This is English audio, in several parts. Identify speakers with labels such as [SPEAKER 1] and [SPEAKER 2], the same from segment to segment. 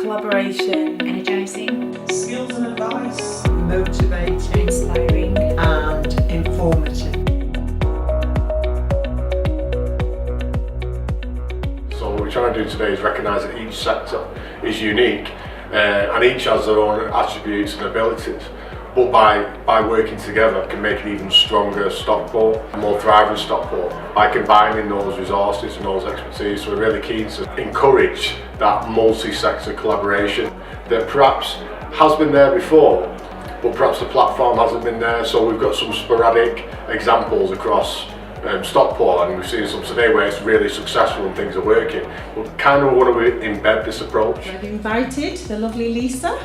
[SPEAKER 1] collaboration,
[SPEAKER 2] energising,
[SPEAKER 3] skills and advice,
[SPEAKER 4] motivating,
[SPEAKER 2] inspiring
[SPEAKER 4] and informative.
[SPEAKER 5] So what we're trying to do today is recognise that each sector is unique and each has their own attributes and abilities. But by working together can make an even stronger Stockport, a more thriving Stockport, by combining those resources and those expertise. So we're really keen to encourage that multi-sector collaboration that perhaps has been there before, but perhaps the platform hasn't been there. So we've got some sporadic examples across Stockport, and we've seen some today where it's really successful and things are working. We kind of want to embed this approach.
[SPEAKER 1] I've invited the lovely Lisa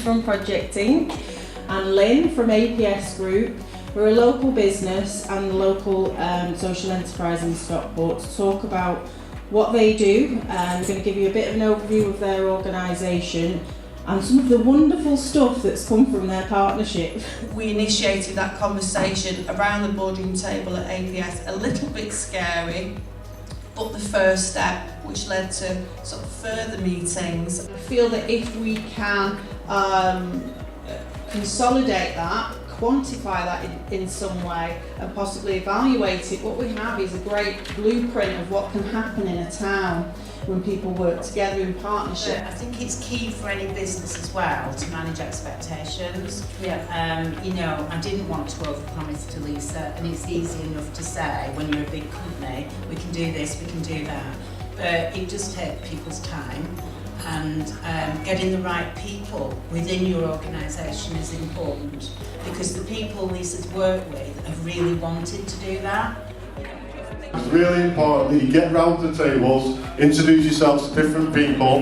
[SPEAKER 1] from Project Inc. and Lynne from APS Group. We're a local business and local social enterprise in Stockport to talk about what they do. We're going to give you a bit of an overview of their organisation and some of the wonderful stuff that's come from their partnership.
[SPEAKER 3] We initiated that conversation around the boardroom table at APS, a little bit scary, but the first step, which led to sort of further meetings.
[SPEAKER 6] I feel that if we can consolidate that, quantify that in some way and possibly evaluate it, what we have is a great blueprint of what can happen in a town when people work together in partnership.
[SPEAKER 7] I think it's key for any business as well to manage expectations. You know, I didn't want to overpromise to Lisa, and it's easy enough to say when you're a big company, we can do this, we can do that. But it does take people's time, and getting the right people within your organisation is important, because the people Lisa's worked with have really wanted to do that.
[SPEAKER 8] It's really important that you get round the tables, introduce yourselves to different people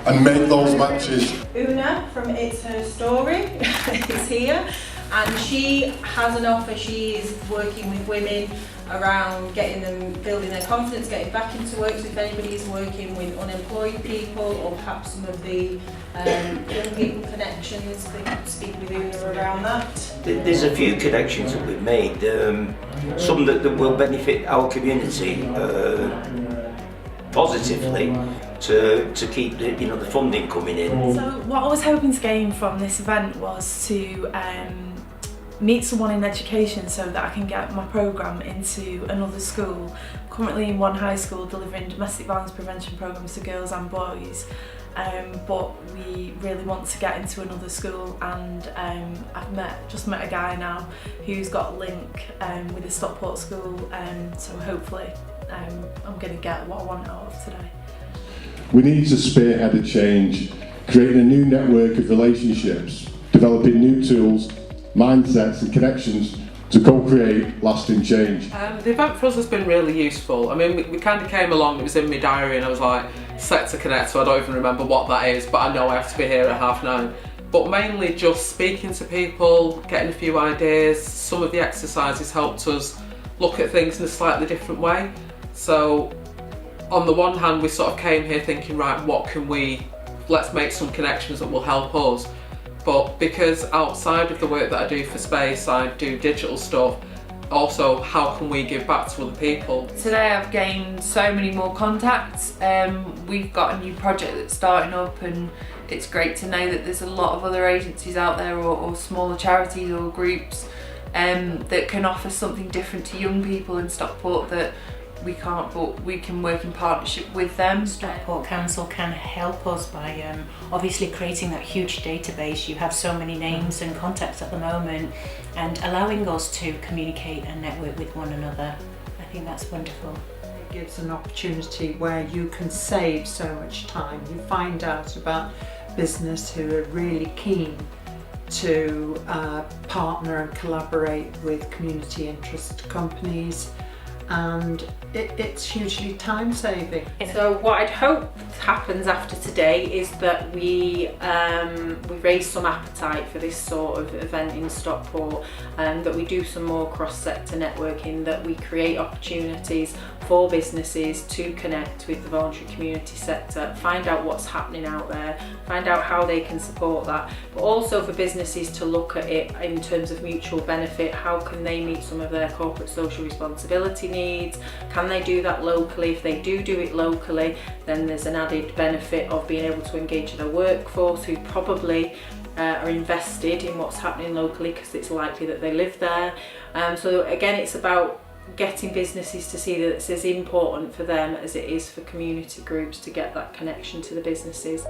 [SPEAKER 8] and make those matches.
[SPEAKER 1] Una from It's Her Story is here, and she has an offer. She is working with women around getting them, building their confidence, getting back into work. So if anybody is working with unemployed people or perhaps some of the young people connections, they can speak with Una around that.
[SPEAKER 9] There's a few connections that we've made, some that will benefit our community positively to keep the funding coming in.
[SPEAKER 1] So what I was hoping to gain from this event was to meet someone in education so that I can get my programme into another school. Currently in one high school delivering domestic violence prevention programmes to girls and boys, but we really want to get into another school, and I've just met a guy now who's got a link with the Stockport school, so hopefully I'm going to get what I want out of today.
[SPEAKER 8] We need to spearhead a change, creating a new network of relationships, developing new tools, mindsets and connections to co-create lasting change.
[SPEAKER 4] The event for us has been really useful. I mean, we kind of came along, it was in my diary, and I was like, set to connect, so I don't even remember what that is, but I know I have to be here at 9:30. But mainly just speaking to people, getting a few ideas. Some of the exercises helped us look at things in a slightly different way. So on the one hand, we sort of came here thinking, right, let's make some connections that will help us. But because outside of the work that I do for Space, I do digital stuff, also how can we give back to other people?
[SPEAKER 1] Today I've gained so many more contacts. We've got a new project that's starting up, and it's great to know that there's a lot of other agencies out there or smaller charities or groups that can offer something different to young people in Stockport that we can't, but we can work in partnership with them.
[SPEAKER 2] Stockport Council can help us by obviously creating that huge database. You have so many names and contacts at the moment, and allowing us to communicate and network with one another. I think that's wonderful.
[SPEAKER 4] It gives an opportunity where you can save so much time. You find out about business who are really keen to partner and collaborate with community interest companies, and it's hugely time saving.
[SPEAKER 1] So what I'd hope happens after today is that we raise some appetite for this sort of event in Stockport, and that we do some more cross-sector networking, that we create opportunities for businesses to connect with the voluntary community sector, find out what's happening out there, find out how they can support that, but also for businesses to look at it in terms of mutual benefit. How can they meet some of their corporate social responsibility
[SPEAKER 2] needs? Can they do that locally? If they do it locally, then there's an added benefit of being able to engage their workforce, who probably are invested in what's happening locally because it's likely that they live there. So again, it's about getting businesses to see that it's as important for them as it is for community groups to get that connection to the businesses.